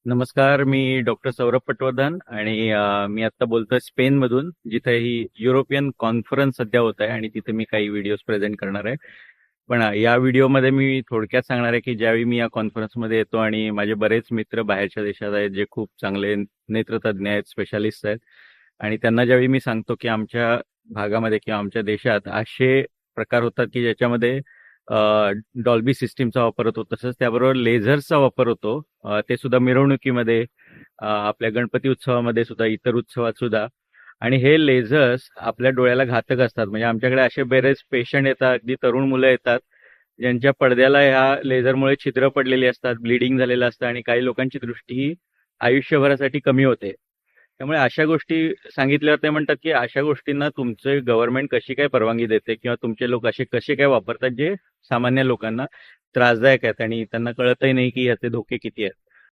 नमस्कार. मी डॉक्टर सौरभ पटवर्धन आणि मी आता बोलतोय स्पेनमधून, जिथे ही युरोपियन कॉन्फरन्स सध्या होत आहे आणि तिथे मी काही व्हिडिओज प्रेझेंट करणार आहे. पण या व्हिडिओमध्ये मी थोडक्यात सांगणार आहे की ज्यावेळी मी या कॉन्फरन्समध्ये येतो आणि माझे बरेच मित्र बाहेरच्या देशात आहेत जे खूप चांगले नेत्रतज्ञ आहेत, स्पेशालिस्ट आहेत, आणि त्यांना ज्यावेळी मी सांगतो की आमच्या भागामध्ये किंवा आमच्या देशात असे प्रकार होतात की ज्याच्यामध्ये डॉल्बी सिस्टीमचा वापर होतो, तसंच त्याबरोबर लेझर्सचा वापर होतो, ते सुद्धा मिरवणुकीमध्ये, आपल्या गणपती उत्सवामध्ये सुद्धा, इतर उत्सवात सुद्धा. आणि हे लेझर्स आपल्या डोळ्याला घातक असतात. म्हणजे आमच्याकडे असे बरेच पेशंट येतात, अगदी तरुण मुलं येतात, ज्यांच्या पडद्याला ह्या लेझरमुळे छिद्र पडलेली असतात, ब्लिडिंग झालेलं असतं आणि काही लोकांची दृष्टी ही आयुष्यभरासाठी कमी होते. त्यामुळे अशा गोष्टी सांगितल्यावर ते म्हणतात की अशा गोष्टींना तुमचे गव्हर्नमेंट कशी काय परवानगी देते किंवा तुमचे लोक असे कसे काय वापरतात जे सामान्य लोकांना त्रासदायक आहेत आणि त्यांना कळतही नाही की याचे धोके किती आहेत.